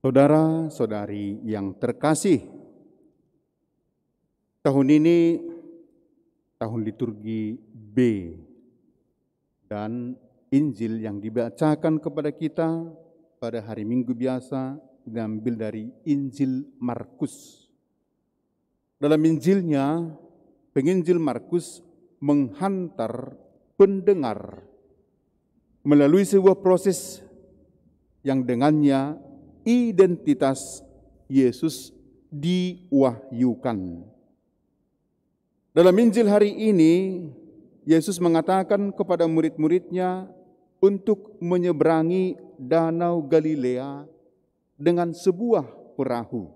Saudara-saudari yang terkasih, tahun ini tahun liturgi B dan Injil yang dibacakan kepada kita pada hari Minggu biasa diambil dari Injil Markus. Dalam Injilnya, penginjil Markus menghantar pendengar melalui sebuah proses yang dengannya identitas Yesus diwahyukan. Dalam Injil hari ini, Yesus mengatakan kepada murid-muridnya untuk menyeberangi Danau Galilea dengan sebuah perahu.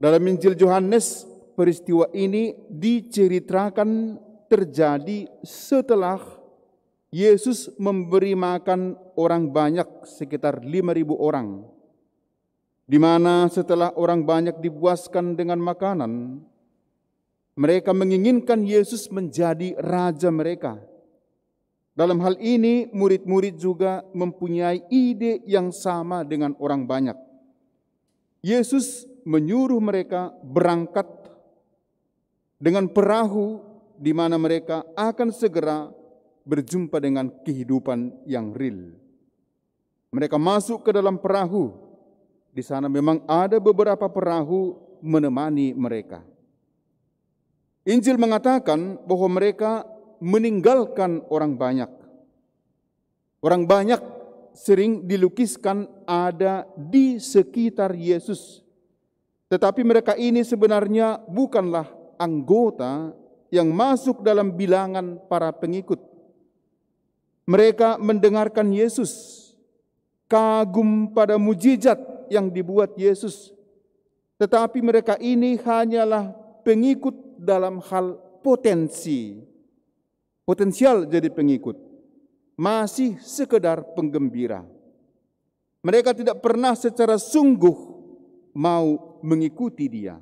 Dalam Injil Yohanes, peristiwa ini diceritakan terjadi setelah Yesus memberi makan orang banyak, sekitar 5.000 orang. Di mana setelah orang banyak dipuaskan dengan makanan, mereka menginginkan Yesus menjadi raja mereka. Dalam hal ini, murid-murid juga mempunyai ide yang sama dengan orang banyak. Yesus menyuruh mereka berangkat dengan perahu di mana mereka akan segera berjumpa dengan kehidupan yang real. Mereka masuk ke dalam perahu. Di sana memang ada beberapa perahu menemani mereka. Injil mengatakan bahwa mereka meninggalkan orang banyak. Orang banyak sering dilukiskan ada di sekitar Yesus. Tetapi mereka ini sebenarnya bukanlah anggota yang masuk dalam bilangan para pengikut. Mereka mendengarkan Yesus, kagum pada mujizat yang dibuat Yesus. Tetapi mereka ini hanyalah pengikut dalam hal potensial jadi pengikut. Masih sekedar penggembira. Mereka tidak pernah secara sungguh mau mengikuti Dia.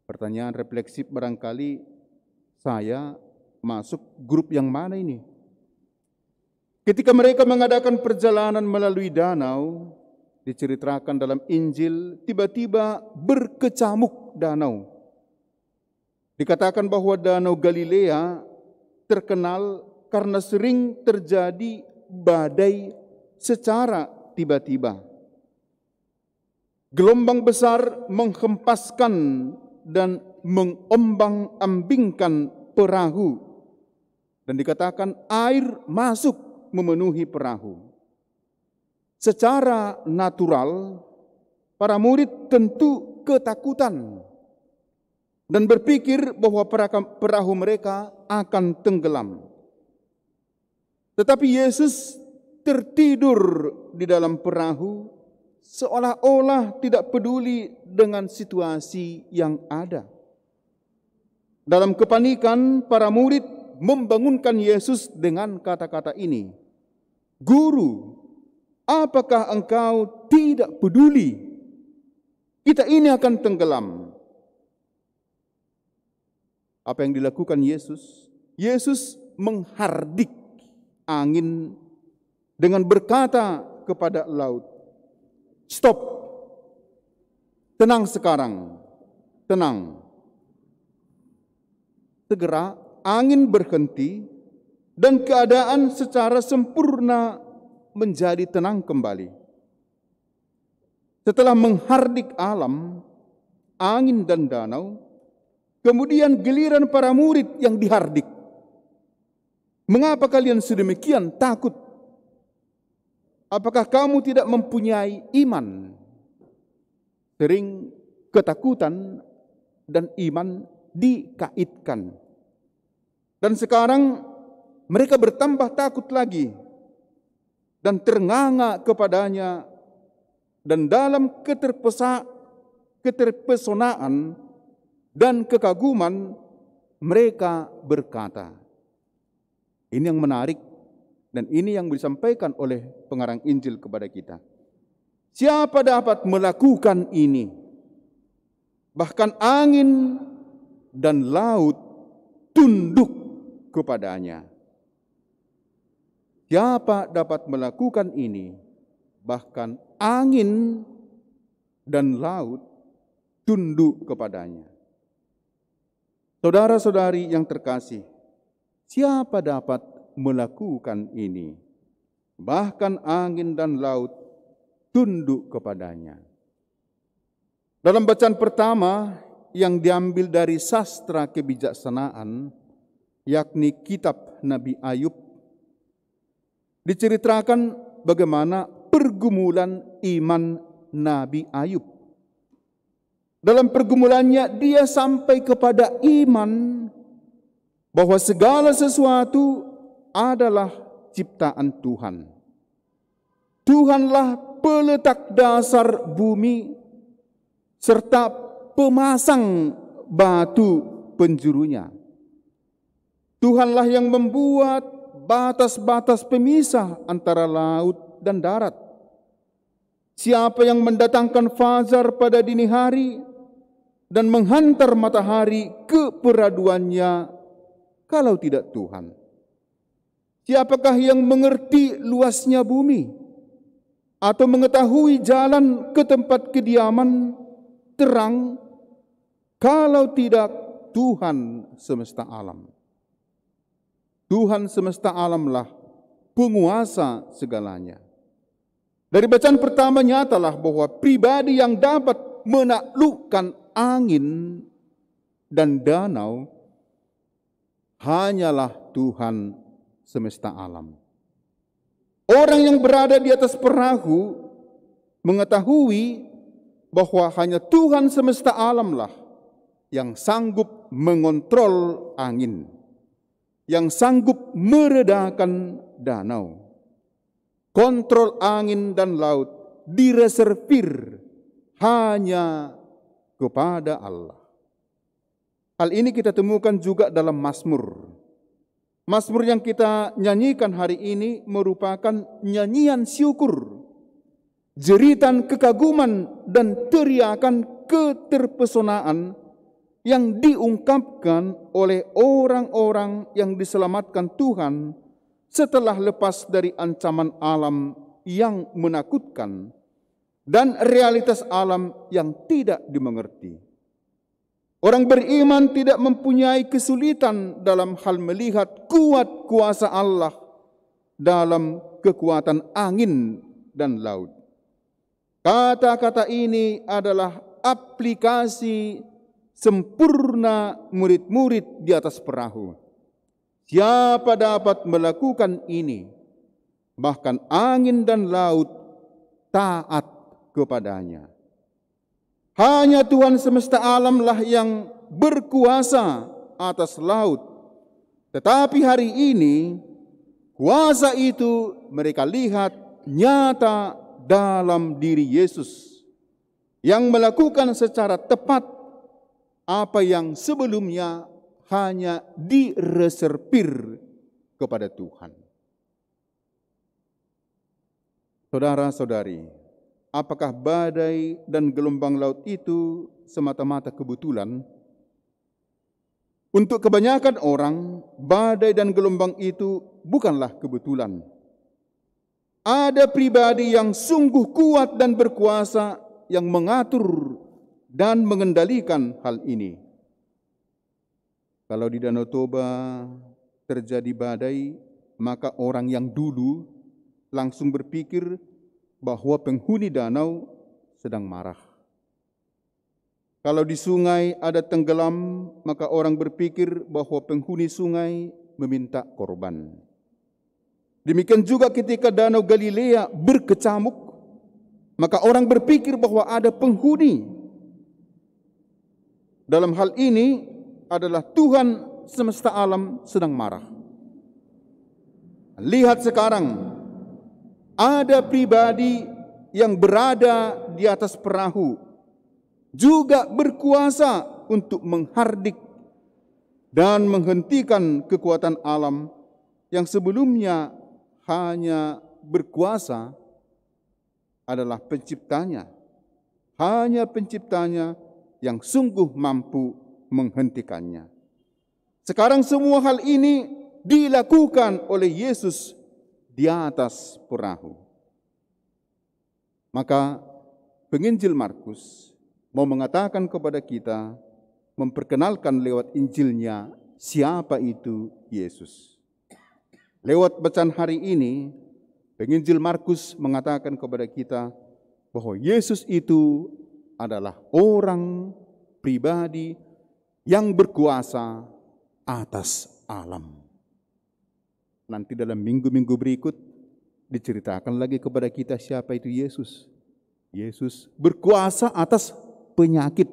Pertanyaan refleksif barangkali, saya masuk grup yang mana ini? Ketika mereka mengadakan perjalanan melalui danau, diceritakan dalam Injil, tiba-tiba berkecamuk danau. Dikatakan bahwa Danau Galilea terkenal karena sering terjadi badai secara tiba-tiba. Gelombang besar menghempaskan dan mengombang-ambingkan perahu. Dan dikatakan air masuk memenuhi perahu. Secara natural, para murid tentu ketakutan dan berpikir bahwa perahu mereka akan tenggelam. Tetapi Yesus tertidur di dalam perahu seolah-olah tidak peduli dengan situasi yang ada. Dalam kepanikan, para murid membangunkan Yesus dengan kata-kata ini, "Guru, apakah engkau tidak peduli? Kita ini akan tenggelam." Apa yang dilakukan Yesus? Yesus menghardik angin dengan berkata kepada laut, "Stop, tenang sekarang, tenang." Segera angin berhenti dan keadaan secara sempurna menjadi tenang kembali. Setelah menghardik alam, angin dan danau, kemudian giliran para murid yang dihardik. "Mengapa kalian sedemikian takut? Apakah kamu tidak mempunyai iman?" Sering ketakutan dan iman dikaitkan. Dan sekarang mereka bertambah takut lagi dan ternganga kepadanya, dan dalam keterpesonaan dan kekaguman mereka berkata. Ini yang menarik dan ini yang disampaikan oleh pengarang Injil kepada kita. Siapa dapat melakukan ini? Bahkan angin dan laut tunduk kepadanya. Siapa dapat melakukan ini? Bahkan angin dan laut tunduk kepadanya. Saudara-saudari yang terkasih, siapa dapat melakukan ini? Bahkan angin dan laut tunduk kepadanya. Dalam bacaan pertama yang diambil dari sastra kebijaksanaan, yakni kitab Nabi Ayub, diceritakan bagaimana pergumulan iman Nabi Ayub. Dalam pergumulannya dia sampai kepada iman bahwa segala sesuatu adalah ciptaan Tuhan. Tuhanlah peletak dasar bumi serta pemasang batu penjurunya. Tuhanlah yang membuat batas-batas pemisah antara laut dan darat. Siapa yang mendatangkan fajar pada dini hari dan menghantar matahari ke peraduannya kalau tidak Tuhan? Siapakah yang mengerti luasnya bumi atau mengetahui jalan ke tempat kediaman terang kalau tidak Tuhan semesta alam? Tuhan semesta alamlah penguasa segalanya. Dari bacaan pertama nyatalah bahwa pribadi yang dapat menaklukkan angin dan danau hanyalah Tuhan semesta alam. Orang yang berada di atas perahu mengetahui bahwa hanya Tuhan semesta alamlah yang sanggup mengontrol angin, yang sanggup meredakan danau. Kontrol angin dan laut direservir hanya kepada Allah. Hal ini kita temukan juga dalam Mazmur. Mazmur yang kita nyanyikan hari ini merupakan nyanyian syukur, jeritan kekaguman dan teriakan keterpesonaan yang diungkapkan oleh orang-orang yang diselamatkan Tuhan setelah lepas dari ancaman alam yang menakutkan dan realitas alam yang tidak dimengerti. Orang beriman tidak mempunyai kesulitan dalam hal melihat kuat kuasa Allah dalam kekuatan angin dan laut. Kata-kata ini adalah aplikasi sempurna murid-murid di atas perahu. Siapa dapat melakukan ini? Bahkan angin dan laut taat kepadanya. Hanya Tuhan semesta alamlah yang berkuasa atas laut. Tetapi hari ini kuasa itu mereka lihat nyata dalam diri Yesus yang melakukan secara tepat apa yang sebelumnya hanya direservir kepada Tuhan. Saudara-saudari, apakah badai dan gelombang laut itu semata-mata kebetulan? Untuk kebanyakan orang, badai dan gelombang itu bukanlah kebetulan. Ada pribadi yang sungguh kuat dan berkuasa yang mengatur dan mengendalikan hal ini. Kalau di Danau Toba terjadi badai, maka orang yang dulu langsung berpikir bahwa penghuni danau sedang marah. Kalau di sungai ada tenggelam, maka orang berpikir bahwa penghuni sungai meminta korban. Demikian juga ketika Danau Galilea berkecamuk, maka orang berpikir bahwa ada penghuni. Dalam hal ini adalah Tuhan semesta alam sedang marah. Lihat sekarang, ada pribadi yang berada di atas perahu, juga berkuasa untuk menghardik dan menghentikan kekuatan alam yang sebelumnya hanya berkuasa adalah penciptanya. Hanya penciptanya yang sungguh mampu menghentikannya. Sekarang semua hal ini dilakukan oleh Yesus di atas perahu. Maka penginjil Markus mau mengatakan kepada kita, memperkenalkan lewat Injilnya siapa itu Yesus. Lewat bacaan hari ini, penginjil Markus mengatakan kepada kita bahwa Yesus itu adalah orang pribadi yang berkuasa atas alam. Nanti dalam minggu-minggu berikut diceritakan lagi kepada kita siapa itu Yesus. Yesus berkuasa atas penyakit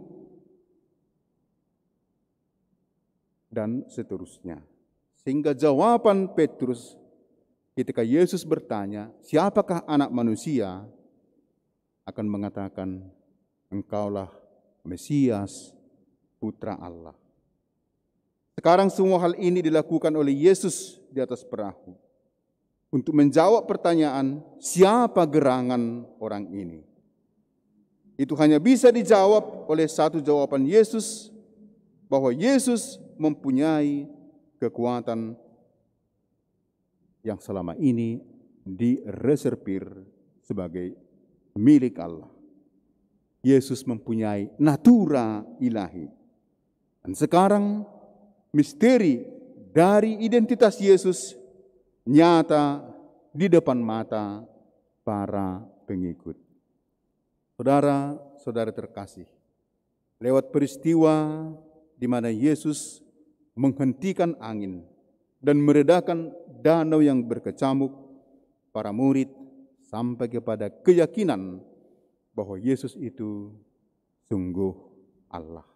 dan seterusnya. Sehingga jawaban Petrus ketika Yesus bertanya, siapakah anak manusia? Akan mengatakan, engkaulah Mesias, Putra Allah. Sekarang semua hal ini dilakukan oleh Yesus di atas perahu untuk menjawab pertanyaan, siapa gerangan orang ini? Itu hanya bisa dijawab oleh satu jawaban Yesus, bahwa Yesus mempunyai kekuatan yang selama ini direservir sebagai milik Allah. Yesus mempunyai natura ilahi. Dan sekarang misteri dari identitas Yesus nyata di depan mata para pengikut. Saudara-saudara terkasih, lewat peristiwa di mana Yesus menghentikan angin dan meredakan danau yang berkecamuk, para murid sampai kepada keyakinan bahwa Yesus itu sungguh Allah.